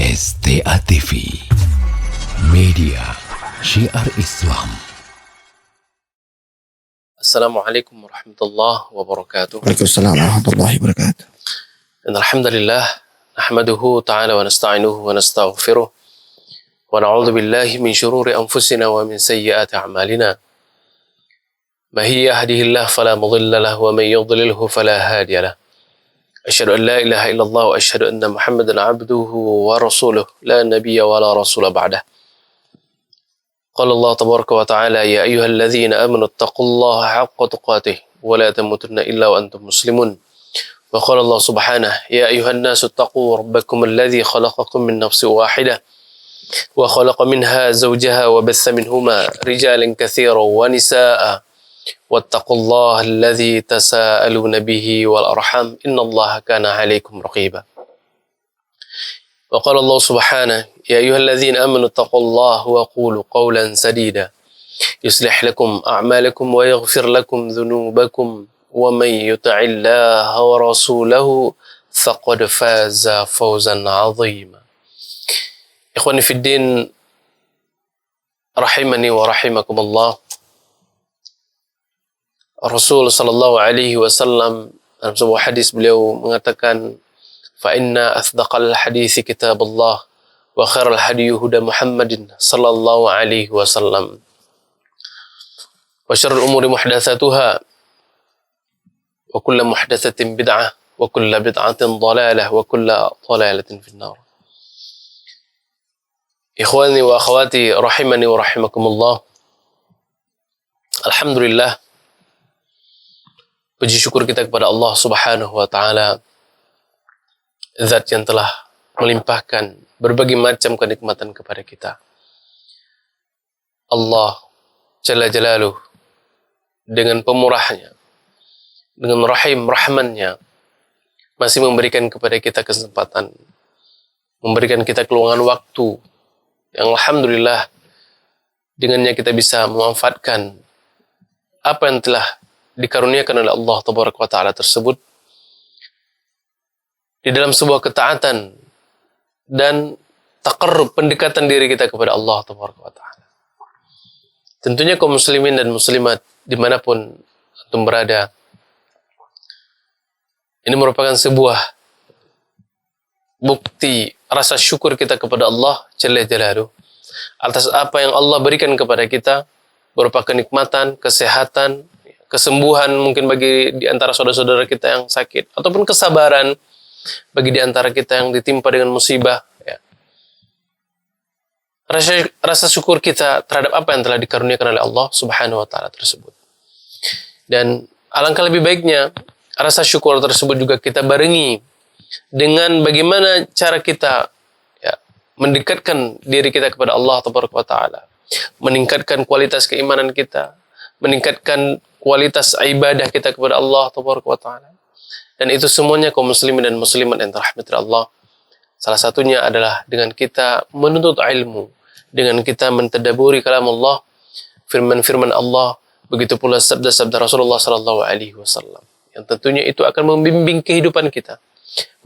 STA TV, media syiar Islam. Assalamualaikum warahmatullahi wabarakatuh. Waalaikumsalam warahmatullahi wabarakatuh. Alhamdulillah, nahmaduhu ta'ala wa nasta'inuhu wa nastaghfiruh. Wa na'udzu billahi min syururi anfusina wa min sayyiati a'malina. May yahdihillahu fala mudilla lahu wa may yudlilhu fala hadiya lahu. Asyhadu an la ilaha illallah wa asyhadu anna Muhammadan 'abduhu wa rasuluh, la nabiyya wa la rasula ba'dah. Qala Allah tabaraka wa ta'ala, ya ayyuhalladzina amanu taqullaha haqqa tuqatih wa la tamutunna illa wa antum muslimun. Wa qala Allah subhanahu, ya ayyuhan nasu taqu rabbakum alladzi khalaqakum min nafsin wahidah wa khalaqa minha zawjaha wa batha minhuma rijalan katsiran wa nisaa'a wattaqullaha alladzi tasaaluna bihi wal arham innallaha kana 'alaikum raqiba. Wa qala Allah subhanahu, ya ayyuhalladzina amanu taqullaha wa qulu qawlan sadida yuslih lakum a'malakum wa yaghfir lakum dhunubakum wa may yuti'illaha wa rasulahu faqad faza fawzan 'azima. Ikhwani fid din, rahimani wa rahimakumullah. Rasul sallallahu alaihi wasallam dalam sebuah hadis beliau mengatakan, fa inna asdaqal hadisi kitabullah wa khairal hadi huda Muhammadin sallallahu alaihi wasallam wa syarrul umuri muhdatsatuha wa kullu muhdatsatin bid'ah wa kullu bid'atin dhalalah wa kullu dhalalatin finnar. Ikhwani wa akhwati rahimani wa rahimakumullah. Alhamdulillah, puji syukur kita kepada Allah Subhanahu wa ta'ala, zat yang telah melimpahkan berbagai macam kenikmatan kepada kita. Allah Jalla Jalaluh dengan pemurahnya, dengan rahmannya, masih memberikan kepada kita kesempatan, memberikan kita keluangan waktu yang alhamdulillah dengannya kita bisa memanfaatkan apa yang telah dikaruniakan oleh Allah Tabaraka wa Ta'ala tersebut di dalam sebuah ketaatan dan taqarrub, pendekatan diri kita kepada Allah Tabaraka wa Ta'ala. Tentunya kaum muslimin dan muslimat dimanapun antum berada, ini merupakan sebuah bukti rasa syukur kita kepada Allah Jalla Jalaluh atas apa yang Allah berikan kepada kita berupa kenikmatan, kesehatan, kesembuhan mungkin bagi di antara saudara-saudara kita yang sakit, ataupun kesabaran bagi di antara kita yang ditimpa dengan musibah. Ya. Rasa syukur kita terhadap apa yang telah dikaruniakan oleh Allah Subhanahu wa Ta'ala tersebut. Dan alangkah lebih baiknya rasa syukur tersebut juga kita barengi dengan bagaimana cara kita mendekatkan diri kita kepada Allah Ta'ala, meningkatkan kualitas keimanan kita, meningkatkan kualitas ibadah kita kepada Allah Ta'ala. Dan itu semuanya kaum muslimin dan muslimat yang dirahmati Allah. Salah satunya adalah dengan kita menuntut ilmu, dengan kita mentadaburi kalam Allah, firman-firman Allah, begitu pula sabda-sabda Rasulullah sallallahu alaihi wasallam. Yang tentunya itu akan membimbing kehidupan kita,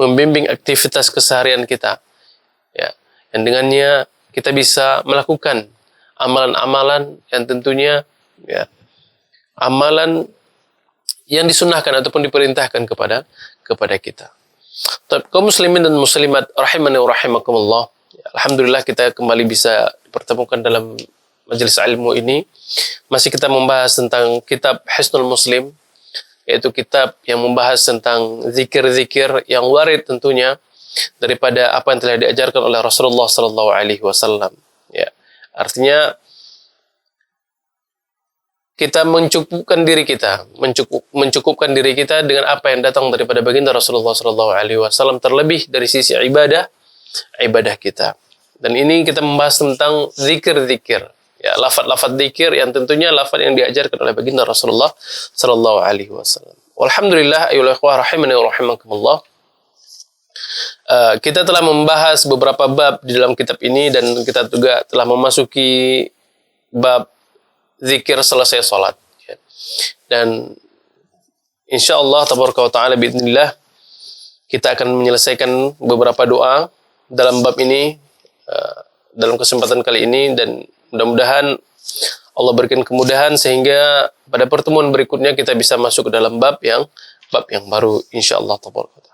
membimbing aktivitas keseharian kita. Ya, yang dengannya kita bisa melakukan amalan-amalan yang tentunya amalan yang disunahkan ataupun diperintahkan kepada kita. Kaum muslimin dan muslimat rahimani wa rahimakumullah. Alhamdulillah kita kembali bisa dipertemukan dalam majelis ilmu ini. Masih kita membahas tentang kitab Hisnul Muslim, yaitu kitab yang membahas tentang zikir-zikir yang warid tentunya daripada apa yang telah diajarkan oleh Rasulullah sallallahu alaihi wasallam. Ya, artinya kita mencukupkan diri kita, mencukupkan diri kita dengan apa yang datang daripada baginda Rasulullah sallallahu alaihi wasallam, terlebih dari sisi ibadah kita. Dan ini kita membahas tentang zikir-zikir, ya, lafaz-lafaz zikir yang tentunya lafaz yang diajarkan oleh baginda Rasulullah sallallahu alaihi wasallam. Alhamdulillah, ayyuhal ikhwah rahimani wa rahimakumullah. Kita telah membahas beberapa bab di dalam kitab ini dan kita juga telah memasuki bab zikir selesai salat. Dan insyaallah tabaraka wa taala biidznillah kita akan menyelesaikan beberapa doa dalam bab ini dalam kesempatan kali ini, dan mudah-mudahan Allah berikan kemudahan sehingga pada pertemuan berikutnya kita bisa masuk ke dalam bab yang baru insyaallah tabaraka.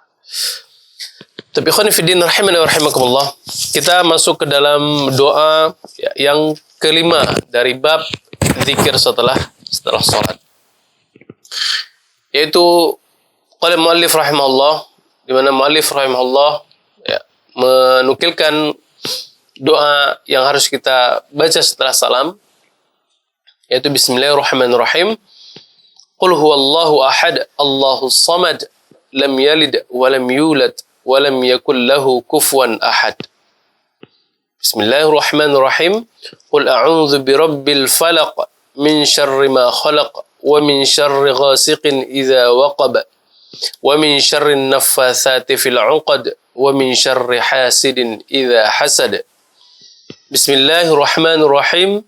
Tapi ikhwan fillah rahimani wa rahimakumullah, kita masuk ke dalam doa yang kelima dari bab zikir setelah salat, yaitu qala muallif rahimahullah, di mana muallif rahimahullah menukilkan doa yang harus kita baca setelah salam, yaitu bismillahirrahmanirrahim. Qul huwallahu ahad, Allahus samad, lam yalid wa lam yulad wa lam yakul lahu kufuwan ahad. Bismillahirrahmanirrahim. Qul a'udzu birabbil falaq min syarri ma khalaq wa min syarri ghasiqin idza waqab wa min syarri naffatsati fil 'uqad wa min syarri hasidin idza hasad. Bismillahirrahmanirrahim.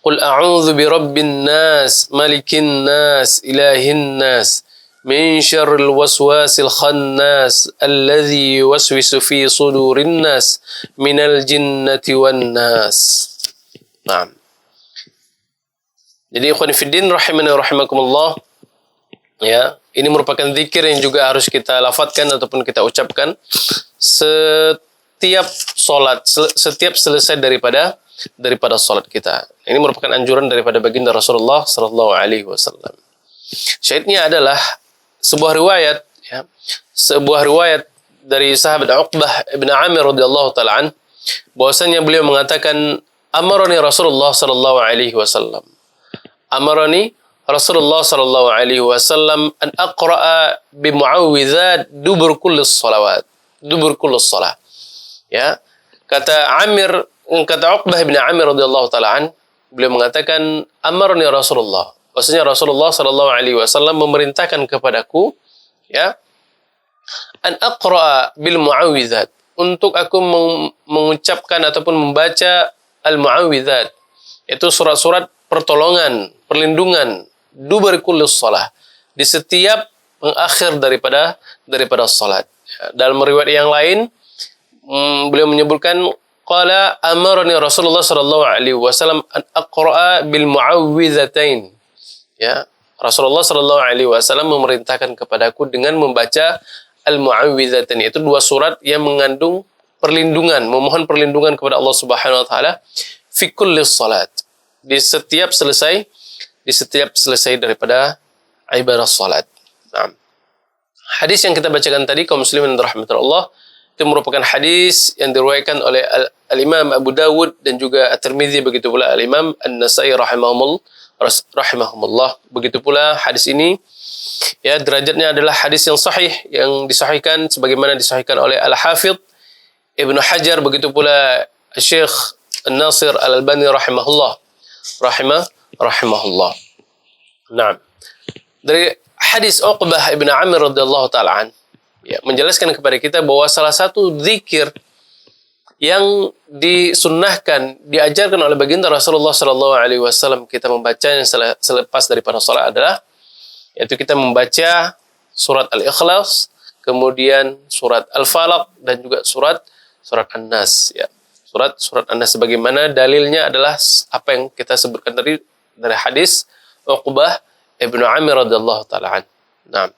Qul a'udzu birabbin nas, malikin nas, ilahin nas, min syarril waswasil khannas, alladzi yuwaswisu fi sudurin nas, minal jinnati wan nas. Naam. Jadi ikhwan fiddin rahimani wa rahimakumullah, ya, ini merupakan zikir yang juga harus kita lafadzkan ataupun kita ucapkan setiap salat, setiap selesai daripada salat kita. Ini merupakan anjuran daripada baginda Rasulullah sallallahu alaihi wasallam. Syahidnya adalah sebuah riwayat dari sahabat Uqbah ibn Amir radhiyallahu taala an, bahwasanya beliau mengatakan, amarani Rasulullah sallallahu alaihi wasallam. Amarani Rasulullah sallallahu alaihi wasallam an aqra'a bi mu'awwidzat dubur kulli shalawat. Dubur kulli shalah. Ya. Kata Uqbah bin Amir radhiyallahu taala an, beliau mengatakan, amarni Rasulullah. Maksudnya Rasulullah sallallahu alaihi wasallam memerintahkan kepadaku, ya, an aqra'a bil mu'awwidzat, untuk aku mengucapkan ataupun membaca al mu'awwidzat, yaitu surat-surat pertolongan, perlindungan, dubur kulli shalah, di setiap pengakhir daripada salat. Dalam riwayat yang lain, beliau menyebutkan, qala amarani Rasulullah sallallahu alaihi wasallam an aqra'a bil mu'awwidzatain. Ya, Rasulullah sallallahu alaihi wasallam memerintahkan kepadaku dengan membaca al-mu'awwidzatain, yaitu dua surat yang mengandung perlindungan, memohon perlindungan kepada Allah Subhanahu wa taala fi kulli salat, di setiap selesai daripada ibadah salat. Nah, hadis yang kita bacakan tadi, kaum muslimin rahmatullah, itu merupakan hadis yang diriwayatkan oleh Al-Imam Abu Dawud dan juga At-Tirmidzi, begitu pula Al-Imam An-Nasai rahimahumullah. Begitu pula hadis ini, ya, derajatnya adalah hadis yang sahih, yang disahihkan sebagaimana disahihkan oleh Al-Hafidh Ibnu Hajar, begitu pula Syekh An-Nasir Al-Albani rahimahullah. Nah, dari hadis Uqbah ibn Amir radhiyallahu taala an, ya, menjelaskan kepada kita bahwa salah satu zikir yang disunnahkan, diajarkan oleh baginda Rasulullah sallallahu alaihi wasallam kita membacanya selepas daripada salat adalah, yaitu kita membaca surat Al-Ikhlas, kemudian surat Al-Falaq, dan juga surat An-Nas, ya. Surat An-Nas sebagaimana dalilnya adalah apa yang kita sebutkan tadi dari hadis Uqbah ibnu Amir radhiyallahu taala an. Nah,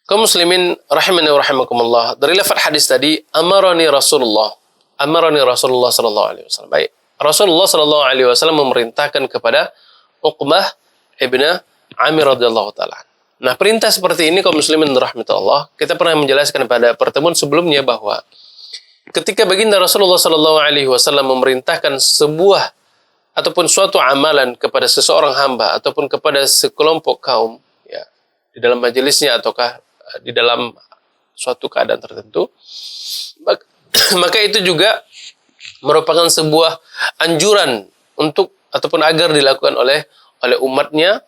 kaum muslimin rahimani wa rahimakumullah, dari lafaz hadis tadi, amarani Rasulullah sallallahu alaihi wasallam. Baik, Rasulullah sallallahu alaihi wasallam memerintahkan kepada Uqbah ibnu Amir radhiyallahu taala. Nah, perintah seperti ini kaum muslimin rahmatullah, kita pernah menjelaskan pada pertemuan sebelumnya bahwa ketika baginda Rasulullah sallallahu alaihi wasallam memerintahkan sebuah ataupun suatu amalan kepada seseorang hamba ataupun kepada sekelompok kaum, ya, di dalam majelisnya ataukah di dalam suatu keadaan tertentu, maka itu juga merupakan sebuah anjuran untuk ataupun agar dilakukan oleh umatnya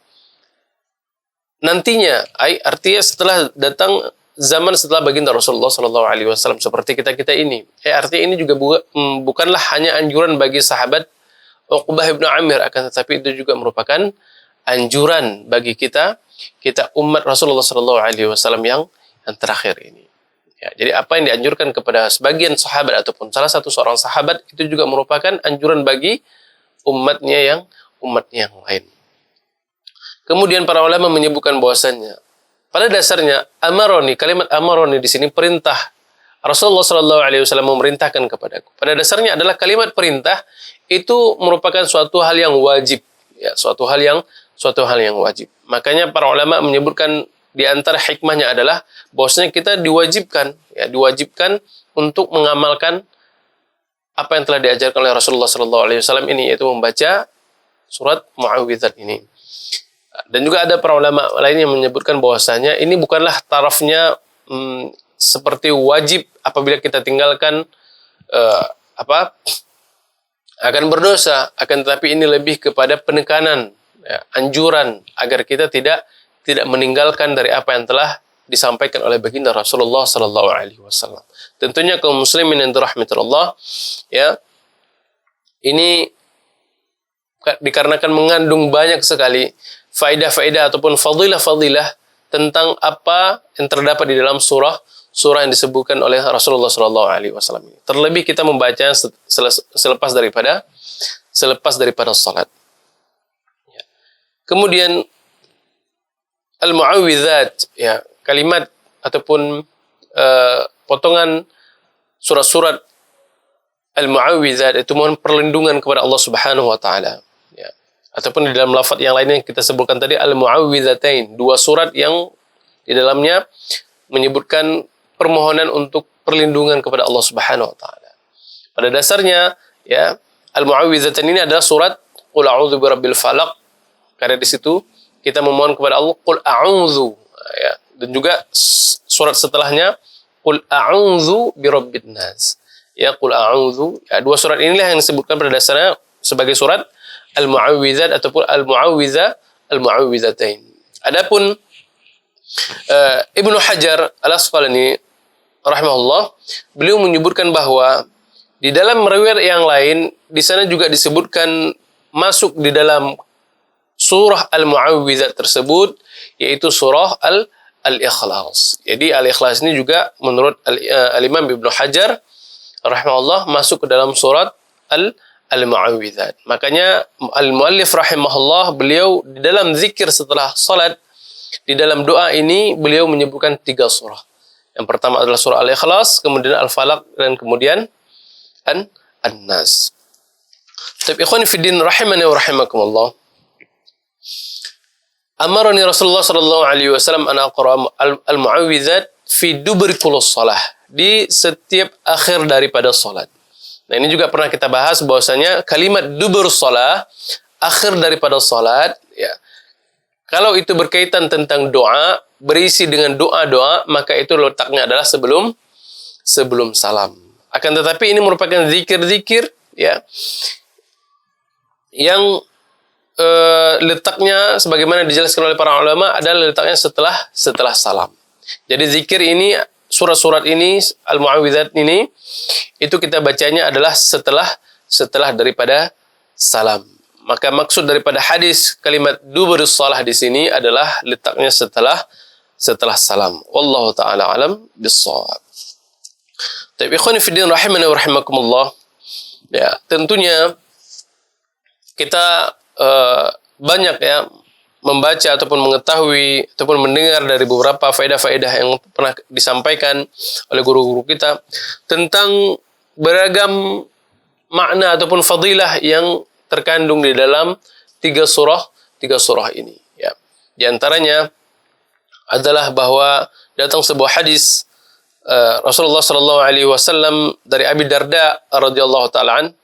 nantinya, artinya setelah datang zaman setelah baginda Rasulullah sallallahu alaihi wasallam seperti kita ini. Artinya ini juga bukanlah hanya anjuran bagi sahabat Uqbah ibn Amir, akan tetapi itu juga merupakan anjuran bagi kita umat Rasulullah sallallahu alaihi wasallam yang terakhir ini. Ya, jadi apa yang dianjurkan kepada sebagian sahabat ataupun salah satu seorang sahabat itu juga merupakan anjuran bagi umatnya yang lain. Kemudian para ulama menyebutkan bahwasannya pada dasarnya amaroni, kalimat amaroni di sini perintah. Rasulullah Shallallahu Alaihi Wasallam memerintahkan kepadaku. Pada dasarnya adalah kalimat perintah itu merupakan suatu hal yang wajib, ya, suatu hal yang wajib. Makanya para ulama menyebutkan di antara hikmahnya adalah bahwasanya kita diwajibkan untuk mengamalkan apa yang telah diajarkan oleh Rasulullah Shallallahu Alaihi Wasallam ini, yaitu membaca surat Mu'awwidzat ini. Dan juga ada para ulama lain yang menyebutkan bahwasanya ini bukanlah tarafnya seperti wajib apabila kita tinggalkan akan berdosa, akan tetapi ini lebih kepada penekanan, ya, anjuran agar kita tidak meninggalkan dari apa yang telah disampaikan oleh baginda Rasulullah Sallallahu Alaihi Wasallam. Tentunya kaum muslimin yang dirahmati Allah, ya, ini dikarenakan mengandung banyak sekali faedah-faedah ataupun fadilah-fadilah tentang apa yang terdapat di dalam surah yang disebutkan oleh Rasulullah Sallallahu Alaihi Wasallam. Terlebih kita membacanya selepas daripada salat. Ya. Kemudian al-mu'awwidzat, ya, kalimat ataupun potongan surat-surat al-mu'awwidzat itu mohon perlindungan kepada Allah Subhanahu wa taala, ya. Ataupun di dalam lafaz yang lainnya yang kita sebutkan tadi al-mu'awwidzatain, dua surat yang di dalamnya menyebutkan permohonan untuk perlindungan kepada Allah Subhanahu wa taala. Pada dasarnya, ya, al-mu'awwidzatain ini adalah surat Qul a'udzu birabbil falaq, karena di situ kita memohon kepada Allah Qul a'udzu, ya. Dan juga surat setelahnya Qul a'udzu birabbin nas. Ya, Qul a'udzu. Ya, dua surat inilah yang disebutkan pada dasarnya sebagai surat al-mu'awwidzat ataupun al-mu'awwidzatain. Adapun Ibnu Hajar Al-Asqalani rahimahullah, beliau menyebutkan bahwa di dalam riwayat yang lain di sana juga disebutkan masuk di dalam surah al-mu'awwidzat tersebut, yaitu surah al-ikhlas. Jadi al-ikhlas ini juga menurut al-Imam Ibnu Hajar rahimahullah masuk ke dalam surat al-mu'awwidzat. Makanya al-muallif rahimahullah, beliau di dalam zikir setelah salat, di dalam doa ini beliau menyebutkan 3 surah. Yang pertama adalah surah al-ikhlas, kemudian al-falaq, dan kemudian an-nas. Tapi ikhwan fiddin rahimani wa rahimakumullah, amarani Rasulullah sallallahu alaihi wasallam an aqra al-mu'awwidzat fi duburi kulli shalah, di setiap akhir daripada salat. Nah, ini juga pernah kita bahas bahwasanya kalimat dubur shalah, akhir daripada salat, ya. Kalau itu berkaitan tentang doa, berisi dengan doa-doa, maka itu letaknya adalah sebelum salam. Akan tetapi ini merupakan zikir-zikir, ya, yang letaknya sebagaimana dijelaskan oleh para ulama adalah letaknya setelah salam. Jadi zikir ini, surat-surat ini, al-mu'awwidzat ini, itu kita bacanya adalah setelah daripada salam. Maka maksud daripada hadis kalimat duburus shalah di sini adalah letaknya setelah salam. Wallahu taala alam bis-shawab. Tapi ikhwan fillah rahimani wa rahimakumullah, ya, tentunya kita banyak, ya, membaca ataupun mengetahui ataupun mendengar dari beberapa faedah-faedah yang pernah disampaikan oleh guru-guru kita tentang beragam makna ataupun fadilah yang terkandung di dalam tiga surah ini, ya. Di antaranya adalah bahwa datang sebuah hadis Rasulullah sallallahu alaihi wasallam dari Abi Darda radhiyallahu taala an,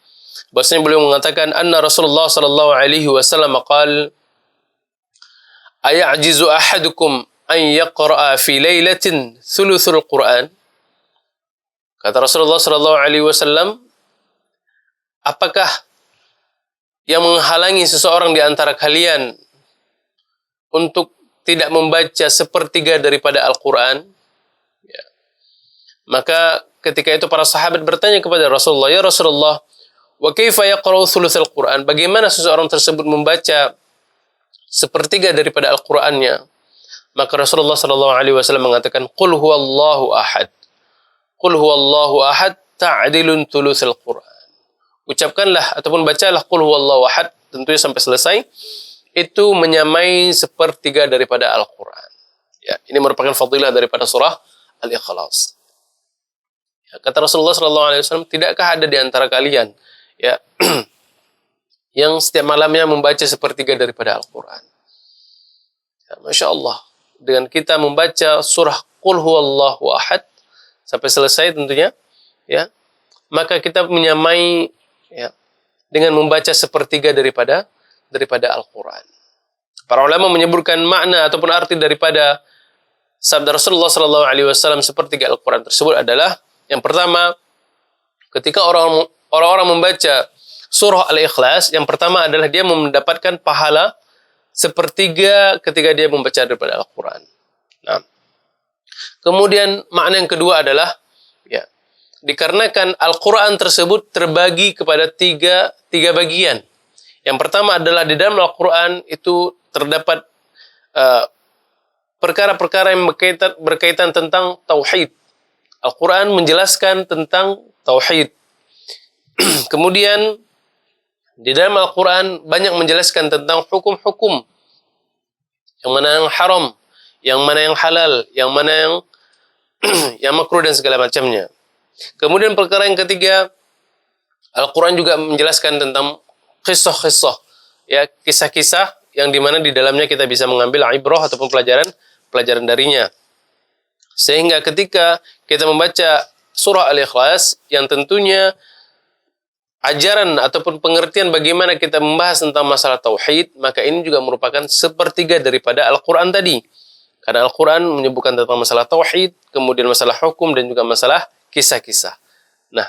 bahwasanya beliau mengatakan anna Rasulullah sallallahu alaihi wasallam qala ayajizu ahadukum an yaqra'a fi lailatin thuluthul Qur'an. Kata Rasulullah sallallahu alaihi wasallam, apakah yang menghalangi seseorang di antara kalian untuk tidak membaca sepertiga daripada Al-Quran? Ya. Maka ketika itu para sahabat bertanya kepada Rasulullah, ya Rasulullah, wa kaifa yaqra'u thuluthal Quran? Bagaimana seseorang tersebut membaca sepertiga daripada Al-Qur'annya? Maka Rasulullah sallallahu alaihi wasallam mengatakan, qul huwallahu ahad. Qul huwallahu ahad ta'dilun thulutsal Qur'an. Ucapkanlah ataupun bacalah Qul huwallahu ahad, tentunya sampai selesai, itu menyamai sepertiga daripada Al-Quran. Ya, ini merupakan fadilah daripada surah Al-Ikhlas. Ya, kata Rasulullah SAW, tidakkah ada di antara kalian ya yang setiap malamnya membaca sepertiga daripada Al-Quran? Ya, Masya Allah, dengan kita membaca surah Qul huwallahu ahad sampai selesai tentunya, ya, maka kita menyamai ya dengan membaca sepertiga daripada Al-Quran. Para ulama menyebutkan makna ataupun arti daripada sabda Rasulullah SAW sepertiga Al-Quran tersebut adalah, yang pertama, ketika orang-orang membaca surah Al-Ikhlas, yang pertama adalah dia mendapatkan pahala sepertiga ketika dia membaca daripada Al-Quran. Nah, kemudian makna yang kedua adalah ya, dikarenakan Al-Quran tersebut terbagi kepada tiga bagian. Yang pertama adalah di dalam Al-Quran itu terdapat perkara-perkara yang berkaitan tentang tauhid. Al-Quran menjelaskan tentang tauhid. Kemudian di dalam Al-Quran banyak menjelaskan tentang hukum-hukum, yang mana yang haram, yang mana yang halal, yang mana yang makruh dan segala macamnya. Kemudian perkara yang ketiga, Al-Quran juga menjelaskan tentang kisah-kisah, ya, kisah-kisah yang dimana di dalamnya kita bisa mengambil ibrah ataupun pelajaran darinya. Sehingga ketika kita membaca surah Al-Ikhlas, yang tentunya ajaran ataupun pengertian bagaimana kita membahas tentang masalah tauhid, maka ini juga merupakan sepertiga daripada Al-Quran tadi. Karena Al-Quran menyebutkan tentang masalah tauhid, kemudian masalah hukum, dan juga masalah kisah-kisah. Nah,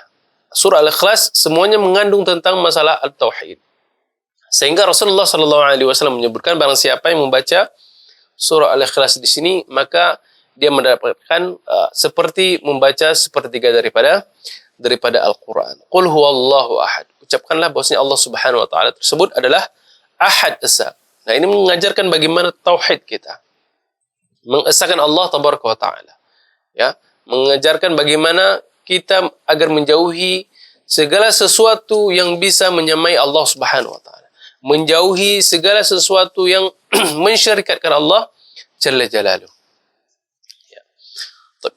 surah Al-Ikhlas semuanya mengandung tentang masalah al-tauhid. Sehingga Rasulullah SAW menyebutkan barang siapa yang membaca surah Al-Ikhlas di sini, maka dia mendapatkan seperti membaca sepertiga daripada Al-Quran. Qul huwallahu ahad. Ucapkanlah bahwasanya Allah Subhanahu wa taala tersebut adalah Ahad Esa. Nah, ini mengajarkan bagaimana tauhid kita. Mengesahkan Allah Tabaraka wa taala. Ya, mengajarkan bagaimana kita agar menjauhi segala sesuatu yang bisa menyamai Allah Subhanahu wa taala. Menjauhi segala sesuatu yang mensyirikatkan Allah Jalla Jalaluhu. Ya.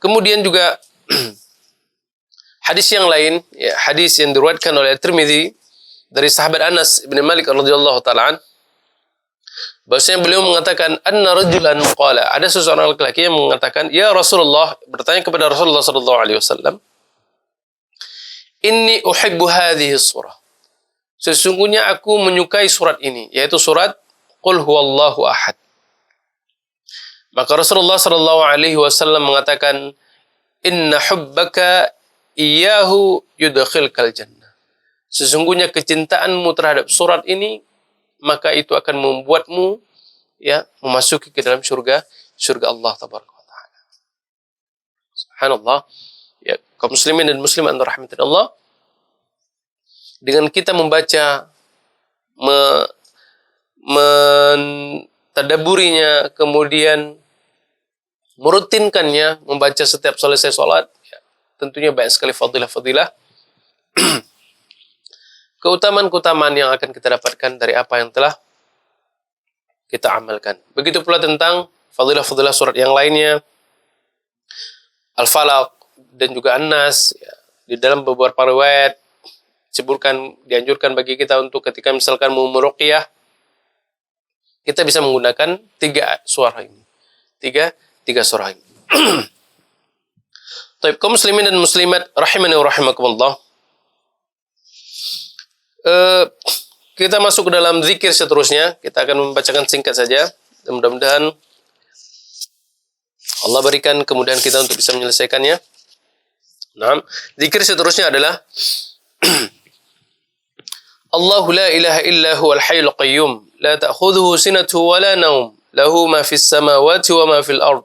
Kemudian juga hadis yang lain, ya, hadis yang diriwayatkan oleh Tirmidzi dari sahabat Anas bin Malik radhiyallahu taala an, bahwasanya beliau mengatakan anna rajulan qala, ada seseorang laki-laki yang mengatakan, ya Rasulullah, bertanya kepada Rasulullah sallallahu alaihi wasallam, inni uhibbu hadhihi surah. Sesungguhnya aku menyukai surat ini, yaitu surat Qul huwallahu ahad. Maka Rasulullah sallallahu alaihi wasallam mengatakan, inna hubbaka iyyahu yudkhilkal jannah. Sesungguhnya kecintaanmu terhadap surat ini, maka itu akan membuatmu ya memasuki ke dalam surga Allah Tabaraka wa taala. Subhanallah. Ya, kaum muslimin dan muslimat rahmatan Allah, dengan kita membaca, mentadaburinya, kemudian merutinkannya, membaca setiap selesai sholat, ya, tentunya banyak sekali fadilah-fadilah, keutamaan-keutamaan yang akan kita dapatkan dari apa yang telah kita amalkan. Begitu pula tentang fadilah-fadilah surat yang lainnya, Al-Falaq dan juga An-Nas, ya, di dalam beberapa riwayat disebutkan, dianjurkan bagi kita untuk ketika misalkan mau meruqyah, kita bisa menggunakan tiga surah ini. Tiga surah ini. Baik, kaum muslimin dan muslimat rahimani wa rahimakumullah. Kita masuk ke dalam zikir seterusnya. Kita akan membacakan singkat saja. Dan mudah-mudahan Allah berikan kemudahan kita untuk bisa menyelesaikannya. Nah, zikir seterusnya adalah Allahu la ilaha illa huwal hayyul qayyum la ta'khudhuhu sinatun wa la nawm lahu ma fis samawati wa ma fil ard.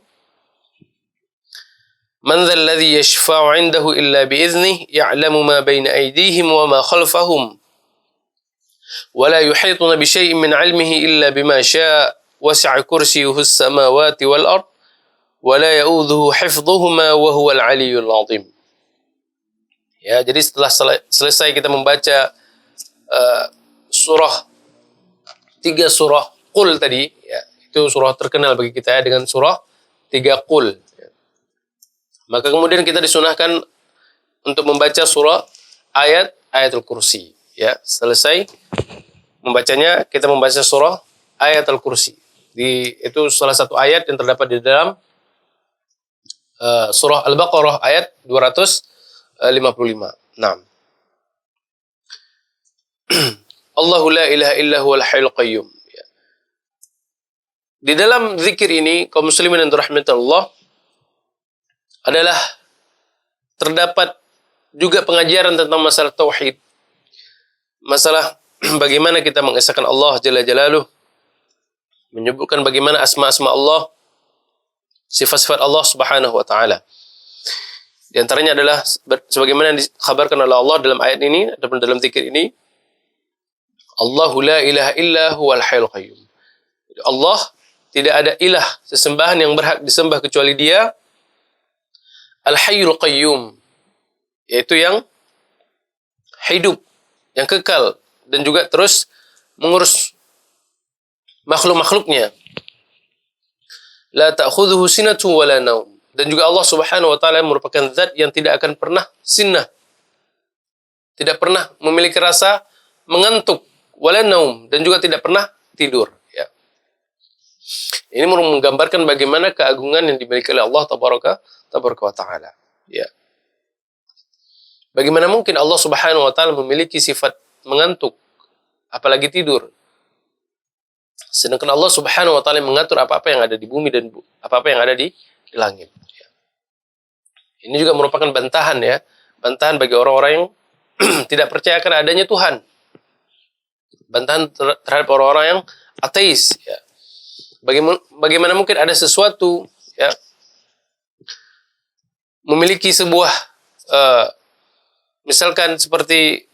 Man dhal ladzi yashfa'u 'indahu illa bi idhnihi ya'lamu ma bayna aydihim wa ma khalfahum wa la yuhituna bi shay'in min 'ilmihi illa bima sha'a wasi'a kursiyyuhu as-samawati wal ard wa la ya'udhuhu hifdhuhuma wa huwal 'aliyyul 'azim. Ya, jadi setelah selesai kita membaca surah 3 surah Qul tadi, ya, itu surah terkenal bagi kita ya, dengan surah 3 Qul. Ya. Maka kemudian kita disunahkan untuk membaca surah ayatul kursi. Ya, selesai membacanya kita membaca surah ayatul kursi. Itu salah satu ayat yang terdapat di dalam surah Al-Baqarah ayat 255. Naam. Allahu la ilaha illa huwal hayyul qayyum. Ya. Di dalam zikir ini, kaum muslimin yang dirahmati Allah, adalah terdapat juga pengajaran tentang masalah tauhid. Masalah bagaimana kita mengesahkan Allah Jalla Jalaluh, menyebutkan bagaimana asma-asma Allah, sifat-sifat Allah Subhanahu wa taala. Di antaranya adalah sebagaimana yang dikhabarkan oleh Allah dalam ayat ini ataupun dalam zikir ini, Allahu la ilaha illa huwal hayyul qayyum. Allah tidak ada ilah sesembahan yang berhak disembah kecuali Dia, Al-Hayyul Qayyum, yaitu yang hidup, yang kekal dan juga terus mengurus makhluk-makhluknya. La ta'khudhuhu sinatun wa la naum. Dan juga Allah Subhanahu wa taala merupakan zat yang tidak akan pernah sinnah, tidak pernah memiliki rasa mengantuk, wala naum, dan juga tidak pernah tidur. Ya. Ini menggambarkan bagaimana keagungan yang dimiliki oleh Allah Tabaraka wa taala. Ya. Bagaimana mungkin Allah Subhanahu wa taala memiliki sifat mengantuk, apalagi tidur? Sedangkan Allah Subhanahu wa taala mengatur apa-apa yang ada di bumi dan apa-apa yang ada di langit. Ya. Ini juga merupakan bantahan ya, bantahan bagi orang-orang yang tidak percaya akan adanya Tuhan. Bantahan terhadap orang-orang yang ateis ya. Bagaimana mungkin ada sesuatu ya memiliki sebuah misalkan seperti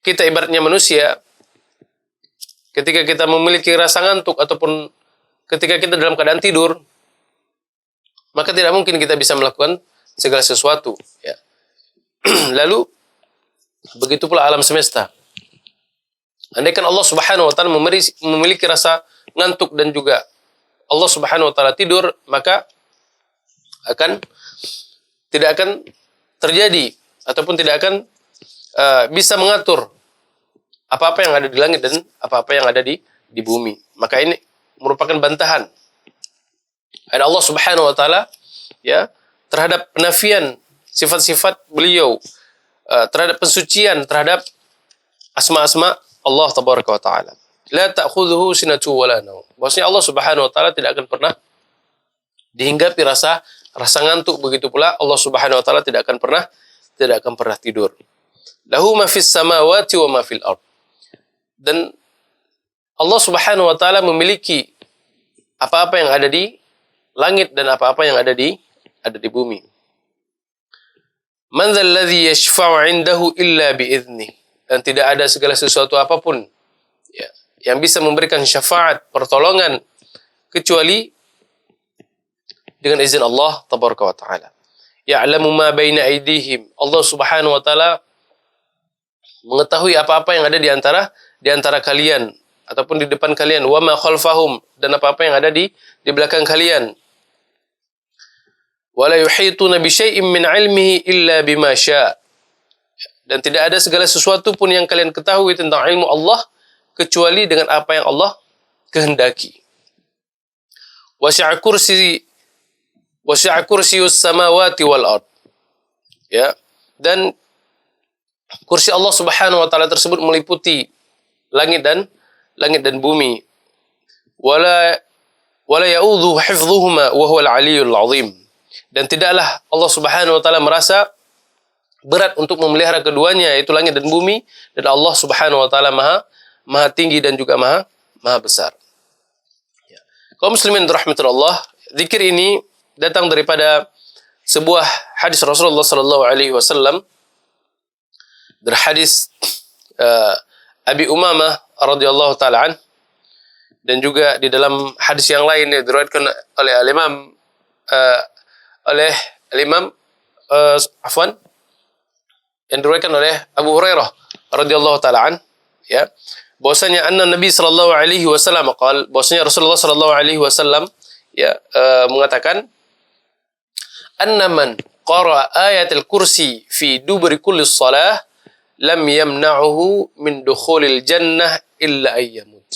kita ibaratnya manusia, ketika kita memiliki rasa ngantuk ataupun ketika kita dalam keadaan tidur, maka tidak mungkin kita bisa melakukan segala sesuatu ya. Lalu begitu pula alam semesta. Andaikan Allah Subhanahu wa taala memiliki rasa ngantuk dan juga Allah Subhanahu wa taala tidur, maka tidak akan terjadi ataupun tidak akan bisa mengatur apa-apa yang ada di langit dan apa-apa yang ada di bumi. Maka ini merupakan bantahan ada Allah Subhanahu wa taala ya terhadap penafian sifat-sifat beliau, terhadap pensucian terhadap asma-asma Allah Tabaraka wa taala. La ta'khudhuhu sinatun wa la naum. Bahwasanya Allah Subhanahu wa taala tidak akan pernah dihinggapi rasa ngantuk, begitu pula Allah Subhanahu wa taala tidak akan pernah tidur. Lahu ma fis samawati wa ma fil ard. Dan Allah Subhanahu wa taala memiliki apa-apa yang ada di langit dan apa-apa yang ada di bumi. Man dzal ladzi yashfa'u 'indahu illa bi idznih. Dan tidak ada segala sesuatu apapun ya, yang bisa memberikan syafaat, pertolongan kecuali dengan izin Allah Tabaraka wa taala. Ya'lamu ma baina aydihim. Allah Subhanahu wa taala mengetahui apa-apa yang ada di antara kalian ataupun di depan kalian, wa ma khalfahum, dan apa-apa yang ada di belakang kalian. Wa la yuhituna bi syai'in min 'ilmihi illa bima syaa'. Dan tidak ada segala sesuatu pun yang kalian ketahui tentang ilmu Allah kecuali dengan apa yang Allah kehendaki. Wasi'a kursiyus samawati wal ard. Ya. Dan kursi Allah Subhanahu wa taala tersebut meliputi langit dan bumi. Wala ya'udhu hifdhuhuma wa huwal 'aliyyul 'azim. Dan tidaklah Allah Subhanahu wa taala merasa berat untuk memelihara keduanya, yaitu langit dan bumi, dan Allah Subhanahu wa taala maha tinggi dan juga maha besar. Ya. Kaum muslimin rahmatullah, zikir ini datang daripada sebuah hadis Rasulullah sallallahu alaihi wasallam, dari hadis Abi Umamah radhiyallahu taala an, dan juga di dalam hadis yang lain yang diriwayatkan oleh al-Imam yang diriwayatkan oleh Abu Hurairah radhiyallahu taala an, ya, bahwasanya anna Nabi sallallahu alaihi wasallam qaal, bahwasanya Rasulullah sallallahu alaihi wasallam ya mengatakan, anna man qara ayatul kursi fi duburi kulli shalah lam yamna'uhu min dukhulil jannah illa ayyamut.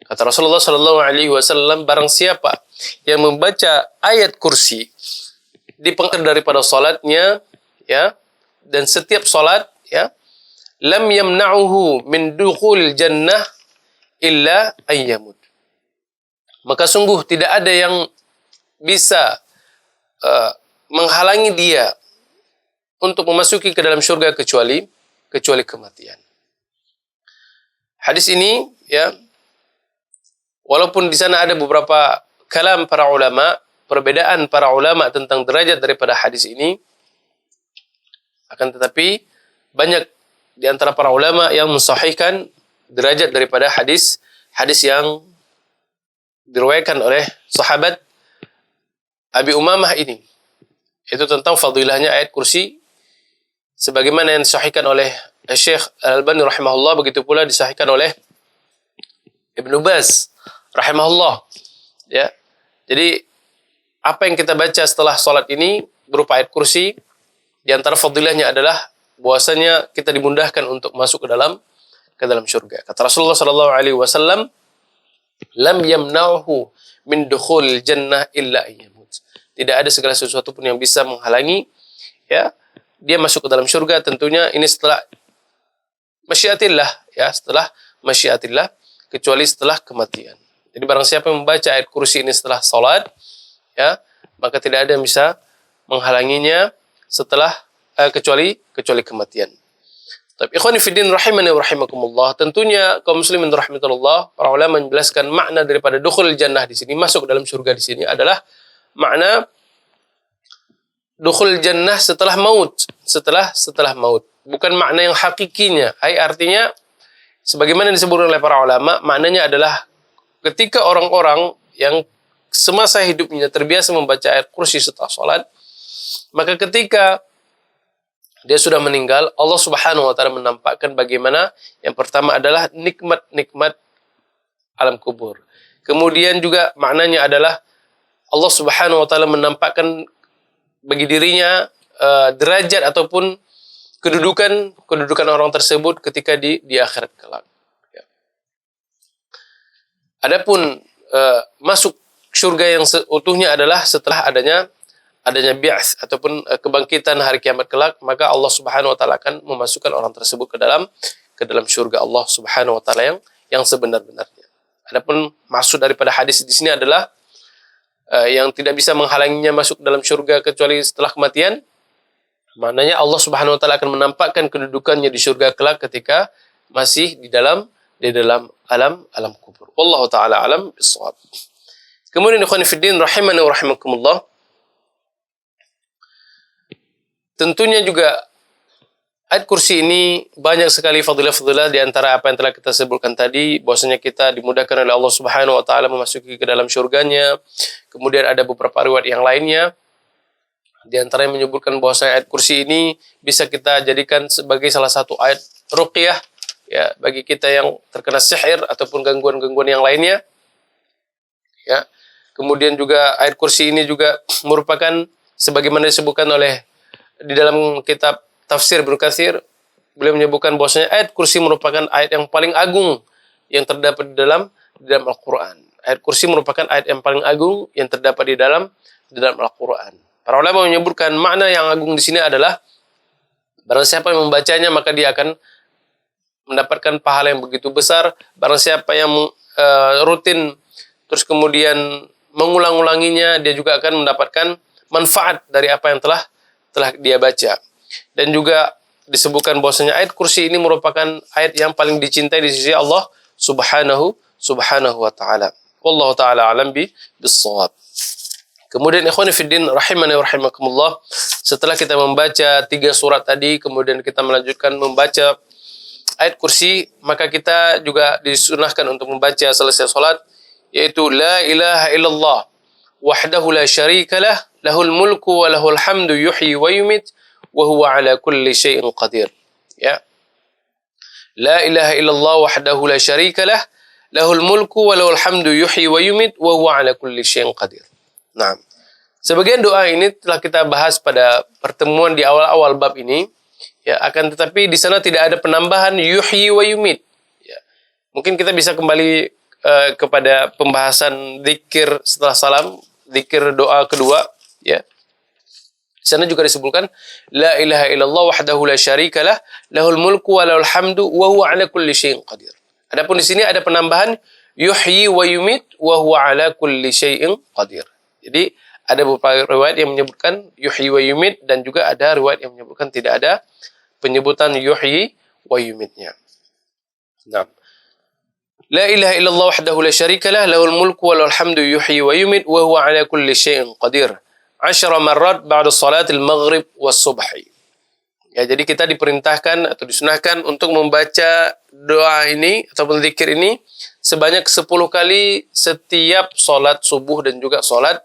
Kata Rasulullah sallallahu alaihi wasallam, barang siapa yang membaca ayat kursi di pengakhir daripada salatnya, ya, dan setiap salat, ya, lam yamna'uhu min dukhulil jannah illa ayyamut. Maka sungguh tidak ada yang bisa menghalangi dia untuk memasuki ke dalam syurga kecuali kematian. Hadis ini, ya, walaupun di sana ada beberapa kalam para ulama, perbedaan para ulama tentang derajat daripada hadis ini, akan tetapi banyak di antara para ulama yang mensahihkan derajat daripada hadis yang diriwayatkan oleh sahabat Abi Umamah ini. Itu tentang fadilahnya ayat kursi, sebagaimana yang disahihkan oleh Syekh Al-Albani rahimahullah, begitu pula disahihkan oleh Ibnu Baz rahimahullah. Ya. Jadi apa yang kita baca setelah salat ini berupa ayat kursi, di antara fadilahnya adalah bahwasanya kita dimudahkan untuk masuk ke dalam syurga. Kata Rasulullah sallallahu alaihi wasallam, lam yamna'uhu min dukhulil jannah illa ayyamut. Tidak ada segala sesuatu pun yang bisa menghalangi, ya, dia masuk ke dalam syurga. Tentunya ini setelah masyiatillah, ya, setelah masyiatillah, kecuali setelah kematian. Jadi barang siapa yang membaca ayat kursi ini setelah salat, ya, maka tidak ada yang bisa menghalanginya setelah kecuali kematian. Tapi ikhwani fiddin rahimani wa rahimakumullah, tentunya kaum muslimin rahimatullah, para ulama menjelaskan makna daripada dukhul jannah di sini, masuk ke dalam surga di sini adalah makna dukhul jannah setelah maut, setelah maut. Bukan makna yang hakikinya. Artinya sebagaimana disebutkan oleh para ulama, maknanya adalah ketika orang-orang yang semasa hidupnya terbiasa membaca ayat kursi setelah salat, maka ketika dia sudah meninggal, Allah Subhanahu wa taala menampakkan bagaimana yang pertama adalah nikmat-nikmat alam kubur. Kemudian juga maknanya adalah Allah Subhanahu wa taala menampakkan bagi dirinya derajat ataupun kedudukan orang tersebut ketika di akhirat kelak. Ya. Adapun masuk surga yang seutuhnya adalah setelah adanya bi'ats ataupun kebangkitan hari kiamat kelak, maka Allah Subhanahu wa taala akan memasukkan orang tersebut ke dalam surga Allah Subhanahu wa taala yang sebenar-benarnya. Adapun maksud daripada hadis di sini adalah yang tidak bisa menghalanginya masuk dalam surga kecuali setelah kematian. Maknanya Allah Subhanahu wa taala akan menampakkan kedudukannya di surga kelak ketika masih di dalam alam kubur. Wallahu taala alam bissawab. Kemudian ikhwan fillah rahimani wa rahimakumullah, tentunya juga ayat kursi ini banyak sekali fadilah-fadilah, di antara apa yang telah kita sebutkan tadi, bahwasanya kita dimudahkan oleh Allah Subhanahu wa taala memasuki ke dalam syurganya. Kemudian ada beberapa riwayat yang lainnya, di antara yang menyebutkan bahwasanya ayat kursi ini bisa kita jadikan sebagai salah satu ayat ruqyah, ya, bagi kita yang terkena sihir ataupun gangguan-gangguan yang lainnya. Ya. Kemudian juga ayat kursi ini juga merupakan sebagaimana disebutkan oleh di dalam kitab tafsir Ibnu Katsir, beliau menyebutkan bahwasanya ayat kursi merupakan ayat yang paling agung yang terdapat di dalam Al-Qur'an. Ayat kursi merupakan ayat yang paling agung yang terdapat di dalam Al-Qur'an. Para ulama menyebutkan makna yang agung di sini adalah barang siapa yang membacanya maka dia akan mendapatkan pahala yang begitu besar. Barang siapa yang rutin terus kemudian mengulang-ulanginya, dia juga akan mendapatkan manfaat dari apa yang telah dia baca. Dan juga disebutkan bahwasanya ayat kursi ini merupakan ayat yang paling dicintai di sisi Allah Subhanahu wa taala. Wallahu taala alam bis-shawab. Kemudian ikhwani fiddin rahimani wa rahimakumullah, setelah kita membaca 3 surat tadi, kemudian kita melanjutkan membaca ayat kursi, maka kita juga disunahkan untuk membaca selesai salat, yaitu la ilaha illallah wahdahu la syarika lah, lahul mulku wa lahul hamdu yuhyi wa yumit wa huwa ala kulli syai'in qadir. Ya. La ilaha illallah wahdahu la syarika lah, lahul mulku wa lahul hamdu yuhyi wa yumit wa huwa ala kulli syai'in qadir. Nah, sebagian doa ini telah kita bahas pada pertemuan di awal-awal bab ini. Ya, akan tetapi di sana tidak ada penambahan yuhyi wa yumit. Ya. Mungkin kita bisa kembali kepada pembahasan zikir setelah salam, zikir doa kedua, ya. Di sana juga disebutkan la ilaha illallah wahdahu la syarikalah, lahul mulku wa lahul hamdu wa huwa ala kulli syai'in qadir. Adapun di sini ada penambahan yuhyi wa yumit wa huwa ala kulli syai'in qadir. Jadi ada beberapa riwayat yang menyebutkan yuhyi wa yumit dan juga ada riwayat yang menyebutkan tidak ada penyebutan yuhyi wa yumitnya. Nah, la ilaha illallah wahdahu la syarikalah, lahul mulku wa lahul hamdu yuhyi wa yumit wa huwa ala kulli syai'in qadir. 10 marrat ba'da salatil maghrib was subhi. Ya, jadi kita diperintahkan atau disunahkan untuk membaca doa ini ataupun zikir ini sebanyak 10 kali setiap salat subuh dan juga salat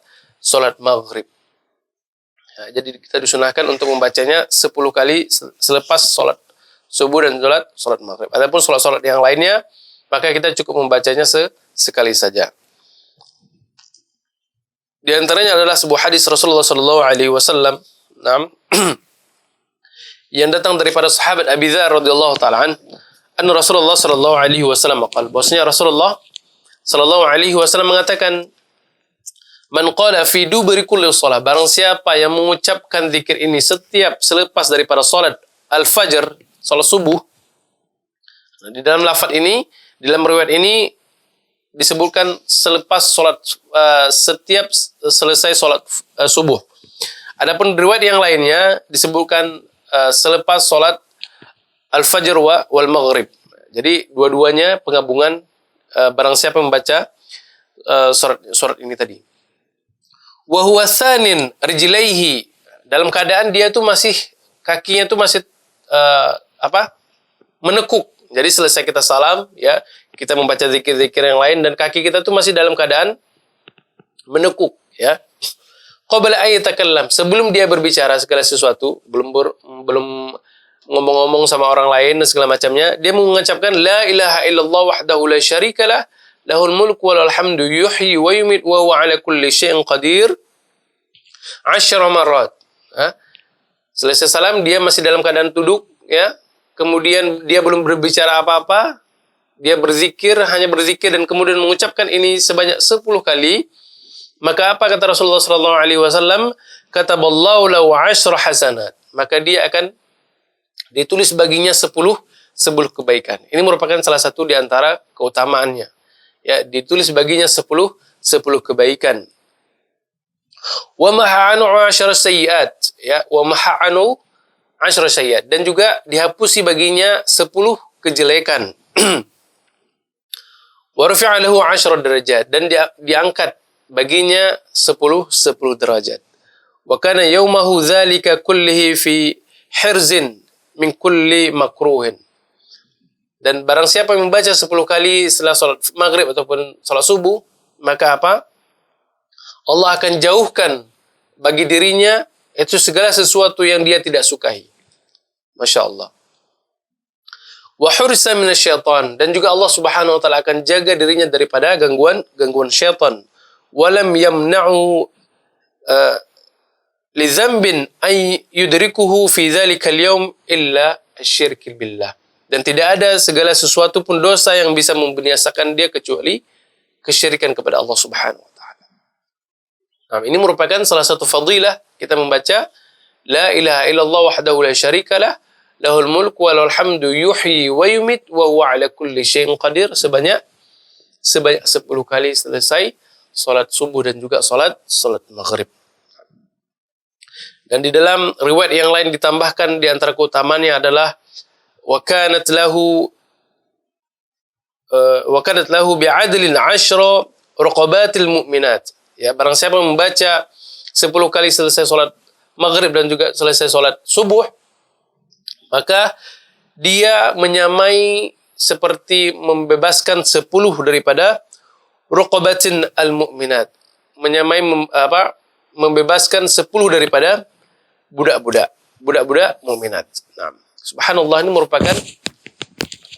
maghrib. Ya, jadi kita disunahkan untuk membacanya 10 kali selepas salat subuh dan salat maghrib. Adapun salat-salat yang lainnya maka kita cukup membacanya sekali saja. Di antaranya adalah sebuah hadis Rasulullah sallallahu alaihi wasallam, yang datang daripada sahabat Abi Dzar radhiyallahu taala anna Rasulullah sallallahu alaihi wasallam qala, bahwasanya Rasulullah sallallahu alaihi wasallam mengatakan, man qala fi duburi kulli shalah, barang siapa yang mengucapkan zikir ini setiap selepas daripada salat al-fajr, salat subuh. Nah, di dalam lafaz ini, di dalam riwayat ini disebutkan selepas salat, setiap selesai salat subuh. Adapun riwayat yang lainnya disebutkan selepas salat al-fajr wal maghrib. Jadi dua-duanya penggabungan barang siapa membaca surat ini tadi. Wa huwa sanin rijlaihi, dalam keadaan dia tuh masih kakinya tuh masih menekuk. Jadi selesai kita salam, ya, kita membaca zikir-zikir yang lain dan kaki kita tuh masih dalam keadaan menekuk, ya. Qabla ay yatakallam, sebelum dia berbicara segala sesuatu, belum ngomong-ngomong sama orang lain dan segala macamnya, dia mengucapkan la ilaha illallah wahdahu la syarikalah, lahul mulku wa lahul hamdu yuhyi wa yumit wa huwa ala kulli syai'in qadir 10 marrat. Selesai salam dia masih dalam keadaan duduk, ya. Kemudian dia belum berbicara apa-apa, dia hanya berzikir dan kemudian mengucapkan ini sebanyak 10 kali. Maka apa kata Rasulullah sallallahu alaihi wasallam? Kataballahu lahu 10 hasanat. Maka dia akan ditulis baginya 10 kebaikan. Ini merupakan salah satu di antara keutamaannya. Ya, ditulis baginya 10 kebaikan. Wa maha'anu 10 sayyi'at, ya, wa maha'anu 10 sayyi'at, dan juga dihapusi baginya 10 kejelekan. Wa rufi'a lahu 10 derajat, dan diangkat baginya 10 derajat. Wa kana yaumahu dzalika kullihi fi hirzin min kulli makruhin. Dan barang siapa yang membaca 10 kali setelah salat maghrib ataupun salat subuh, maka apa? Allah akan jauhkan bagi dirinya itu segala sesuatu yang dia tidak sukai. Masya Allah. Wa hursa minasyaitan, dan juga Allah Subhanahu wa taala akan jaga dirinya daripada gangguan syaitan. Walam yamna'u li dzambin ay yudrikuhu fi dzalika al-yawm illa asyirk billah. Dan tidak ada segala sesuatu pun dosa yang bisa membinasakan dia kecuali kesyirikan kepada Allah Subhanahu wa taala. Nah, ini merupakan salah satu fadilah kita membaca la ilaha illallah wahdahu la syarikalah, lahul mulku wa lahul hamdu yuhyi wa yumit wa huwa ala kulli syai'in qadir sebanyak 10 kali selesai salat subuh dan juga salat maghrib. Dan di dalam riwayat yang lain ditambahkan di antara keutamaannya adalah wa kanat lahu bi'adlin 10 raqabatil mu'minat. Ya, barang siapa membaca 10 kali selesai salat maghrib dan juga selesai salat subuh, maka dia menyamai seperti membebaskan 10 daripada raqabatin al-mu'minat. Menyamai membebaskan 10 daripada budak-budak. budak-budak mukminat. Nah, subhanallah, ini merupakan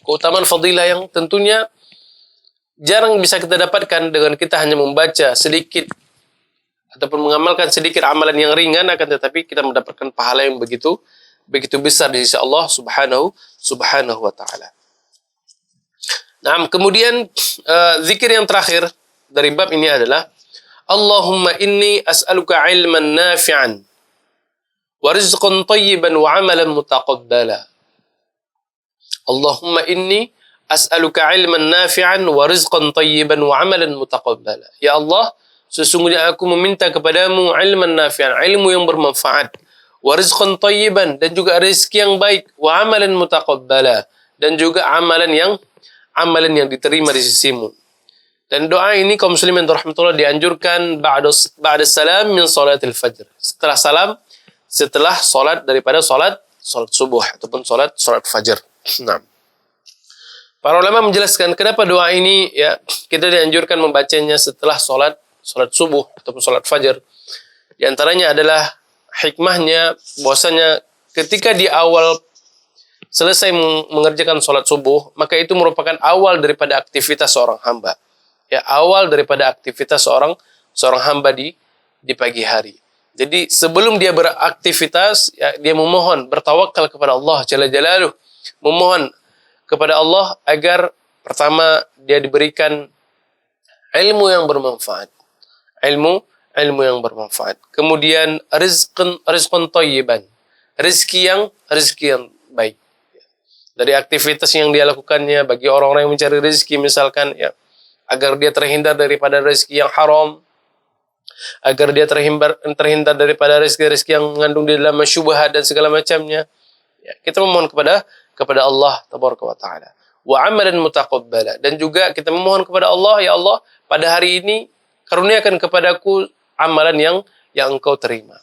keutamaan fadilah yang tentunya jarang bisa kita dapatkan dengan kita hanya membaca sedikit ataupun mengamalkan sedikit amalan yang ringan, akan tetapi kita mendapatkan pahala yang begitu besar di sisi Allah subhanahu wa ta'ala. Nah, kemudian zikir yang terakhir dari bab ini adalah Allahumma inni as'aluka ilman nafi'an wa rizqan tayyiban wa amalan mutaqabbala. Allahumma inni as'aluka ilman nafi'an wa rizqan tayyiban wa amalan mutaqabbala. Ya Allah, sesungguhnya aku meminta kepadamu ilman nafi'an, ilmu yang bermanfaat, wa rizqan tayyiban, dan juga rezeki yang baik, wa amalan mutaqabbala, dan juga amalan yang diterima di sisimu. Dan doa ini kaum muslimin rahmatullah dianjurkan ba'da salam min salatil fajr. Setelah salam, setelah salat daripada salat subuh ataupun salat fajr. Nah, para ulama menjelaskan kenapa doa ini ya kita dianjurkan membacanya setelah salat subuh ataupun salat fajar. Di antaranya adalah hikmahnya bahwasanya ketika di awal selesai mengerjakan salat subuh, maka itu merupakan awal daripada aktivitas seorang hamba. Ya, awal daripada aktivitas seorang hamba di pagi hari. Jadi sebelum dia beraktivitas, ya, dia memohon, bertawakal kepada Allah Jalla Jalaluh, memohon kepada Allah agar pertama dia diberikan ilmu yang bermanfaat. Ilmu yang bermanfaat. Kemudian rizqan thayyiban. Rezeki yang baik. Dari aktivitas yang dia lakukannya bagi orang-orang yang mencari rezeki misalkan, ya, agar dia terhindar daripada rezeki yang haram, agar dia terhindar daripada rezeki yang mengandung di dalam syubhat dan segala macamnya. Ya, kita memohon kepada Allah tabaraka wa taala. Wa amalan mutaqabbala, dan juga kita memohon kepada Allah, ya Allah, pada hari ini karuniakan kepadaku amalan yang Engkau terima.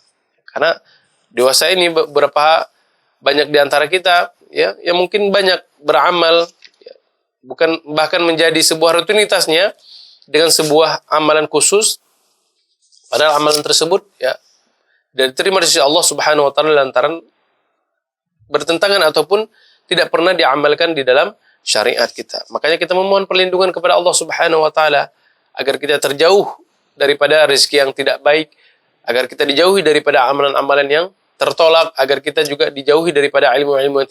Karena dewasa ini beberapa banyak di antara kita ya yang mungkin banyak beramal ya, bukan bahkan menjadi sebuah rutinitasnya dengan sebuah amalan khusus, padahal amalan tersebut ya diterima di sisi Allah Subhanahu wa taala lantaran bertentangan ataupun tidak pernah diamalkan di dalam syariat kita. Makanya kita memohon perlindungan kepada Allah Subhanahu wa taala agar kita terjauh daripada rezeki yang tidak baik, agar kita dijauhi daripada amalan-amalan yang tertolak, agar kita juga dijauhi daripada ilmu-ilmu yang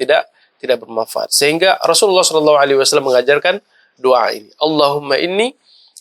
tidak bermanfaat. Sehingga Rasulullah SAW mengajarkan doa ini. Allahumma inni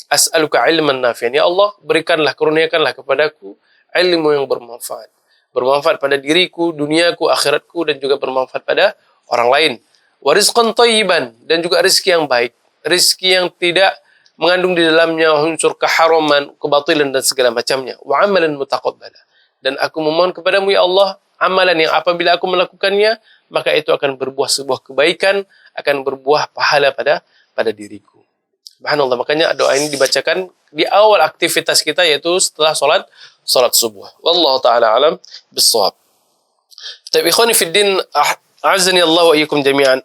as'aluka ilman nafi'an. Ya Allah, berikanlah, kurniakanlah kepadaku ilmu yang bermanfaat. Bermanfaat pada diriku, duniaku, akhiratku, dan juga bermanfaat pada orang lain. Wa rizqan thayyiban, dan juga rezeki yang baik. Rezeki yang tidak mengandung di dalamnya unsur keharaman, kebatilan, dan segala macamnya. Wa amalan mutaqabbala. Dan aku memohon kepadamu, ya Allah, amalan yang apabila aku melakukannya, maka itu akan berbuah sebuah kebaikan, akan berbuah pahala pada diriku. Subhanallah, makanya doa ini dibacakan di awal aktivitas kita, yaitu setelah salat subuh. Wallahu ta'ala alam bis-shawab. Tapi ikhwani fid din, a'azzani Allah wa iyyakum jami'an.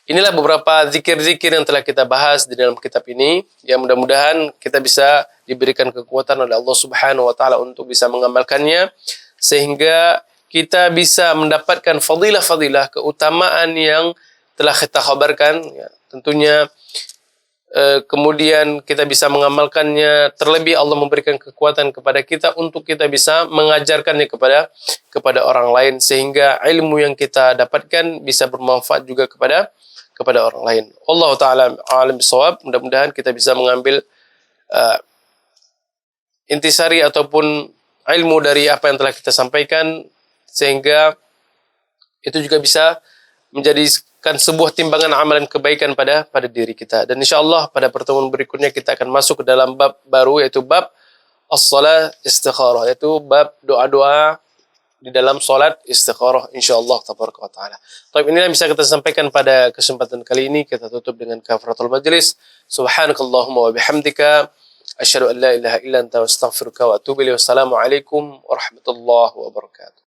Inilah beberapa zikir-zikir yang telah kita bahas di dalam kitab ini, yang mudah-mudahan kita bisa diberikan kekuatan oleh Allah Subhanahu wa taala untuk bisa mengamalkannya, sehingga kita bisa mendapatkan fadilah-fadilah, keutamaan yang telah kita khabarkan ya. Tentunya kemudian kita bisa mengamalkannya, terlebih Allah memberikan kekuatan kepada kita untuk kita bisa mengajarkannya kepada orang lain, sehingga ilmu yang kita dapatkan bisa bermanfaat juga kepada orang lain. Allah Ta'ala alam bisawab. Mudah-mudahan kita bisa mengambil intisari ataupun ilmu dari apa yang telah kita sampaikan, sehingga itu juga bisa menjadikan sebuah timbangan amalan kebaikan pada diri kita. Dan insyaAllah pada pertemuan berikutnya kita akan masuk ke dalam bab baru, yaitu bab as-salat istikharah, yaitu bab doa-doa di dalam salat istikharah, insyaallah tabaraka wa taala. Baik, inilah yang bisa kita sampaikan pada kesempatan kali ini. Kita tutup dengan kafaratul majlis. Subhanakallahumma wa bihamdika asyhadu an la ilaha illa anta astaghfiruka wa atubu ilaik. Wassalamu alaikum warahmatullahi wabarakatuh.